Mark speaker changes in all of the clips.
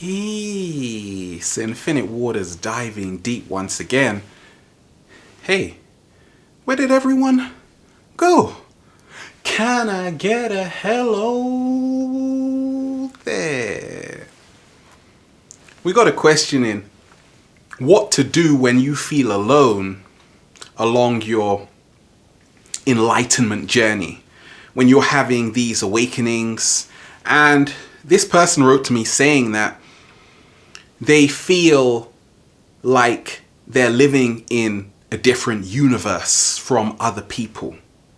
Speaker 1: Peace. Infinite waters diving deep once again. Hey, where did everyone go? Can I get a hello there? We got a question in. What to do when you feel alone along your enlightenment journey, when you're having these awakenings. And this person wrote to me saying that they feel like they're living in a different universe from other people.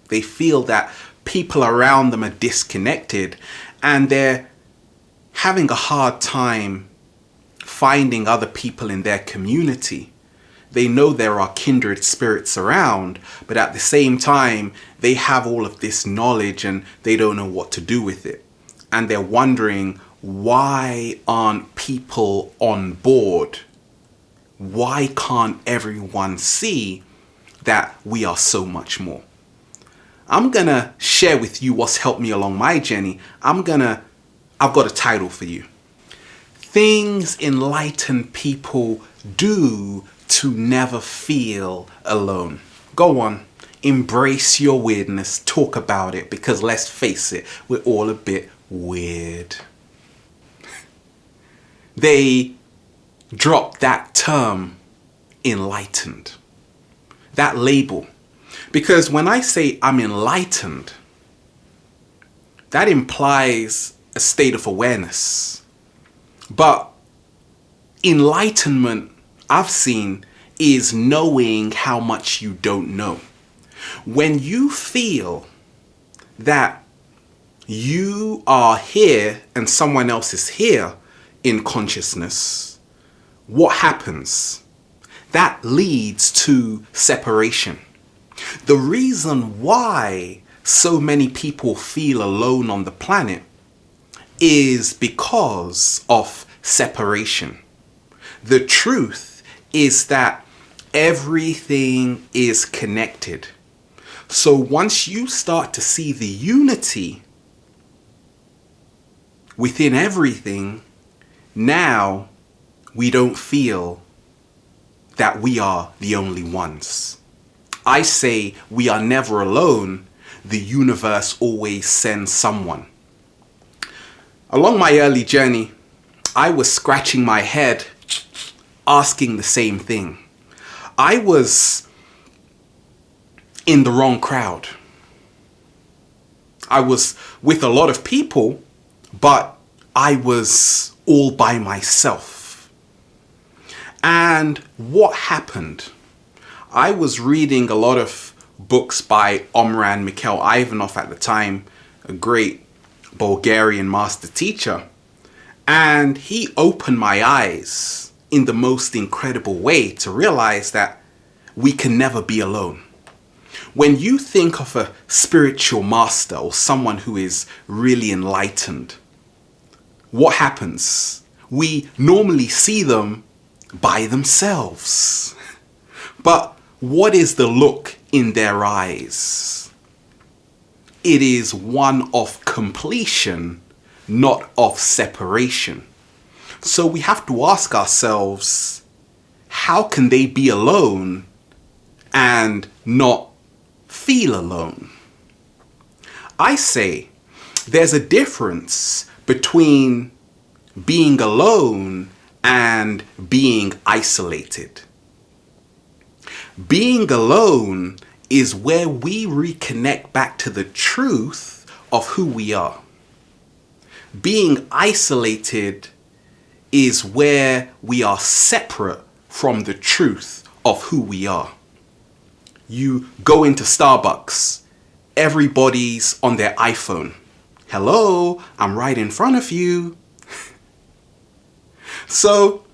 Speaker 1: They feel that people around them are disconnected and they're having a hard time finding other people in their community. They know there are kindred spirits around, but at the same time, they have all of this knowledge and they don't know what to do with it. And they're wondering, why aren't people on board? Why can't everyone see that we are so much more? I'm gonna share with you what's helped me along my journey. I've got a title for you. Things enlightened people do to never feel alone. Go on, embrace your weirdness, talk about it, because let's face it, we're all a bit weird. They dropped that term, enlightened, that label. Because when I say I'm enlightened, that implies a state of awareness. But enlightenment, I've seen, is knowing how much you don't know. When you feel that you are here and someone else is here in consciousness, what happens? That leads to separation. The reason why so many people feel alone on the planet is because of separation. The truth is that everything is connected. So once you start to see the unity within everything, now we don't feel that we are the only ones. I say we are never alone. The universe always sends someone. Along my early journey, I was scratching my head, asking the same thing. I was in the wrong crowd. I was with a lot of people, but I was all by myself. And what happened? I was reading a lot of books by Omran Mikhail Ivanov at the time, a great Bulgarian master teacher. And he opened my eyes in the most incredible way to realize that we can never be alone. When you think of a spiritual master or someone who is really enlightened, what happens? We normally see them by themselves. But what is the look in their eyes? It is one of completion, not of separation. So we have to ask ourselves, how can they be alone and not feel alone? I say there's a difference between being alone and being isolated. Being alone is where we reconnect back to the truth of who we are. Being isolated is where we are separate from the truth of who we are. You go into Starbucks, everybody's on their iPhone. Hello, I'm right in front of you. So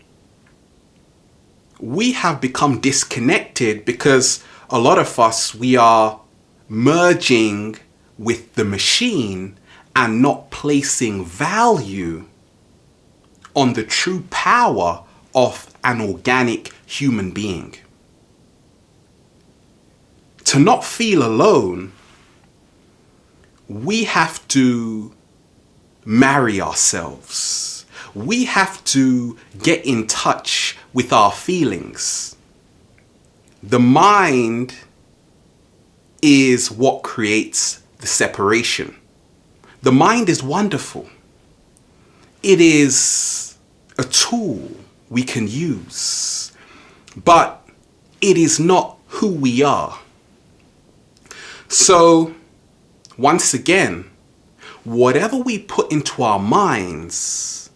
Speaker 1: we have become disconnected because a lot of us, we are merging with the machine and not placing value on the true power of an organic human being. To not feel alone, we have to marry ourselves. we have to get in touch with our feelings. The mind is what creates the separation. The mind is wonderful. It is a tool we can use, but it is not who we are. So, once again, whatever we put into our minds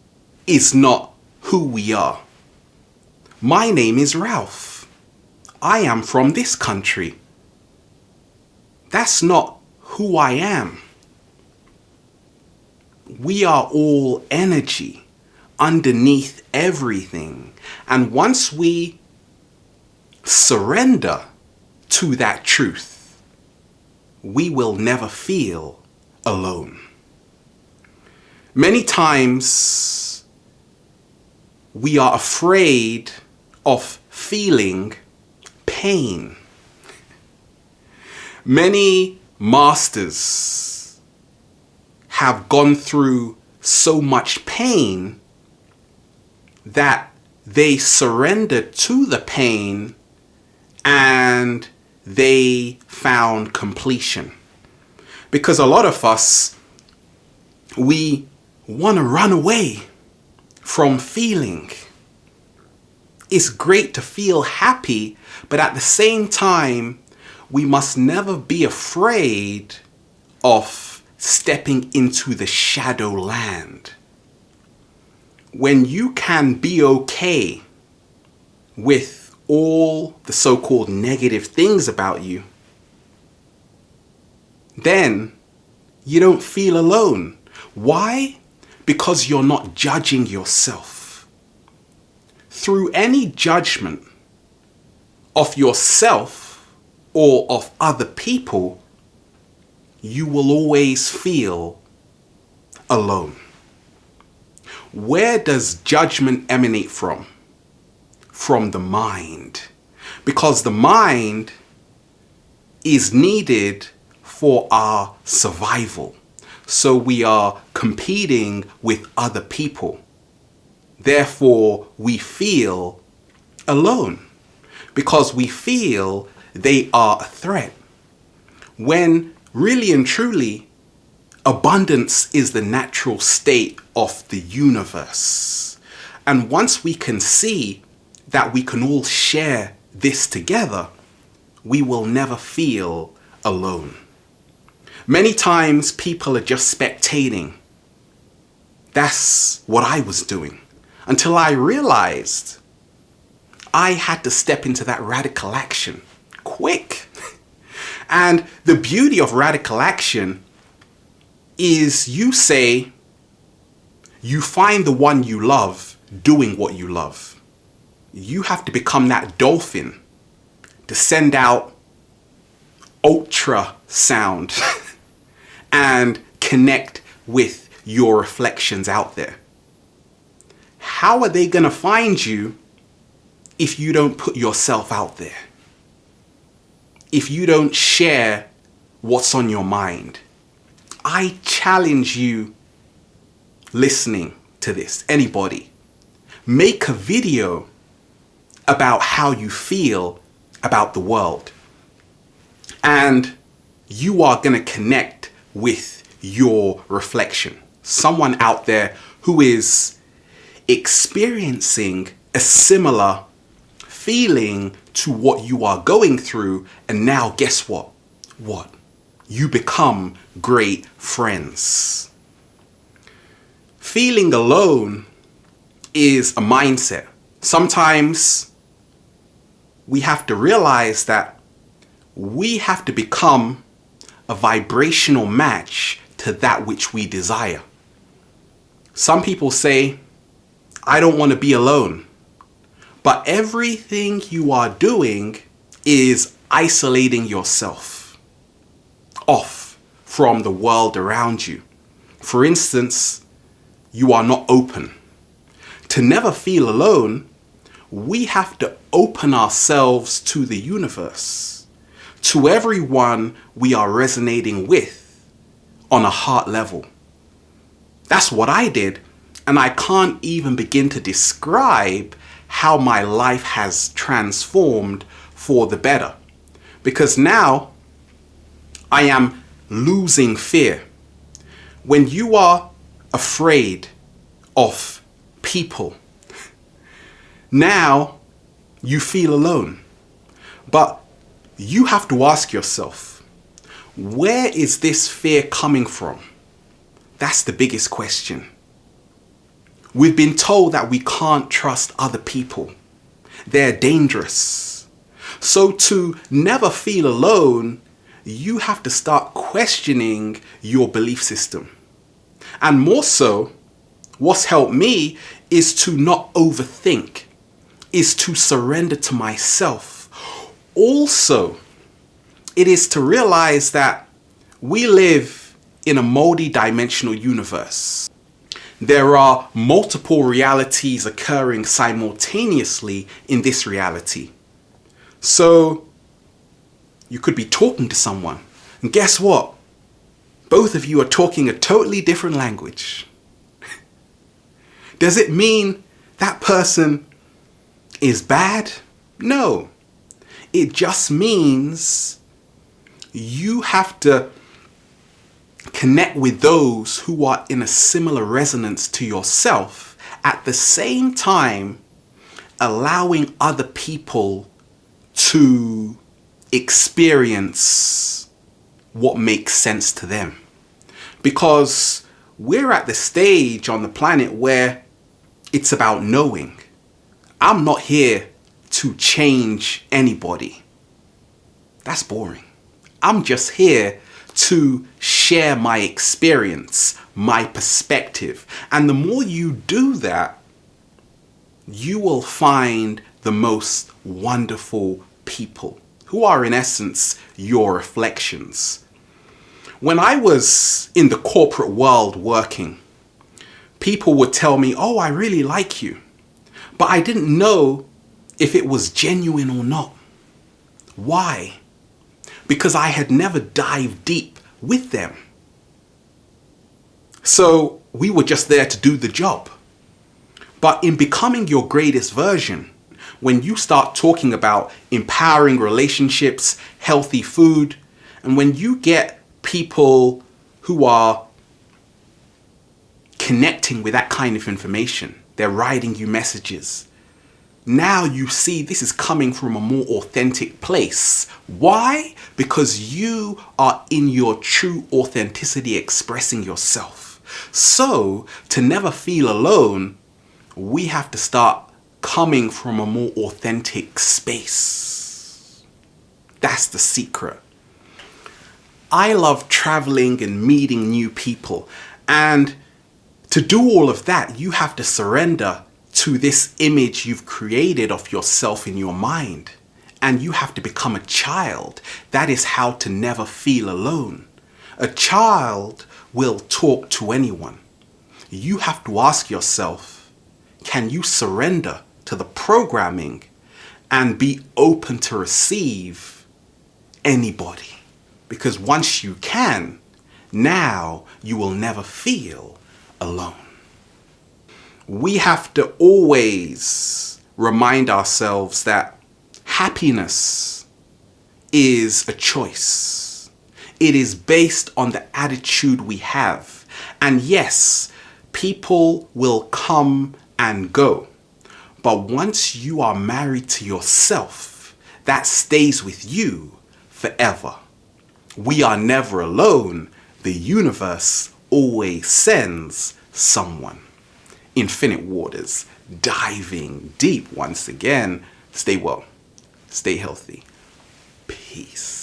Speaker 1: is not who we are. My name is Ralph. I am from this country. That's not who I am. We are all energy underneath everything. And once we surrender to that truth, we will never feel alone. Many times we are afraid of feeling pain. Many masters have gone through so much pain that they surrendered to the pain and they found completion. Because a lot of us, we want to run away from feeling. It's great to feel happy, but at the same time, we must never be afraid of stepping into the shadow land. When you can be okay with all the so-called negative things about you, then you don't feel alone. Why? Because you're not judging yourself. Through any judgment of yourself or of other people, you will always feel alone. Where does judgment emanate from? From the mind. Because the mind is needed for our survival. So we are competing with other people. Therefore, we feel alone because we feel they are a threat. When really and truly, abundance is the natural state of the universe. And once we can see that we can all share this together, we will never feel alone. Many times people are just spectating. That's what I was doing until I realized I had to step into that radical action quick. And the beauty of radical action is you say, you find the one you love doing what you love. You have to become that dolphin to send out ultra sound and connect with your reflections out there. How are they going to find you if you don't put yourself out there? If you don't share what's on your mind? I challenge you listening to this, anybody, make a video about how you feel about the world. And you are going to connect with your reflection. Someone out there who is experiencing a similar feeling to what you are going through. And now guess what? You become great friends. Feeling alone is a mindset. Sometimes we have to realize that we have to become a vibrational match to that which we desire. Some people say, I don't want to be alone. But everything you are doing is isolating yourself off from the world around you. For instance, you are not open. To never feel alone, we have to open ourselves to the universe, to everyone we are resonating with on a heart level. That's what I did. And I can't even begin to describe how my life has transformed for the better. Because now I am losing fear. When you are afraid of people, now you feel alone. But you have to ask yourself, where is this fear coming from? That's the biggest question. We've been told that we can't trust other people. They're dangerous. So to never feel alone, you have to start questioning your belief system. And more so, what's helped me is to not overthink, is to surrender to myself. Also, it is to realize that we live in a multi-dimensional universe. There are multiple realities occurring simultaneously in this reality. So you could be talking to someone, and guess what? Both of you are talking a totally different language. Does it mean that person is bad? No. It just means you have to connect with those who are in a similar resonance to yourself, at the same time allowing other people to experience what makes sense to them. Because we're at the stage on the planet where it's about knowing. I'm not here to change anybody. That's boring. I'm just here to share my experience, my perspective. And the more you do that, you will find the most wonderful people who are in essence your reflections. When I was in the corporate world working, people would tell me, "Oh, I really like you." But I didn't know if it was genuine or not. Why? Because I had never dived deep with them. So we were just there to do the job. But in becoming your greatest version, when you start talking about empowering relationships, healthy food, and when you get people who are connecting with that kind of information, they're writing you messages. Now you see this is coming from a more authentic place. Why? Because you are in your true authenticity expressing yourself. So to never feel alone, we have to start coming from a more authentic space. That's the secret. I love traveling and meeting new people. And to do all of that, you have to surrender to this image you've created of yourself in your mind. And you have to become a child. That is how to never feel alone. A child will talk to anyone. You have to ask yourself, can you surrender to the programming and be open to receive anybody? Because once you can, now you will never feel alone. We have to always remind ourselves that happiness is a choice. It is based on the attitude we have. And yes, people will come and go. But once you are married to yourself, that stays with you forever. We are never alone. The universe always sends someone. Infinite waters, diving deep once again. Stay well, stay healthy. Peace.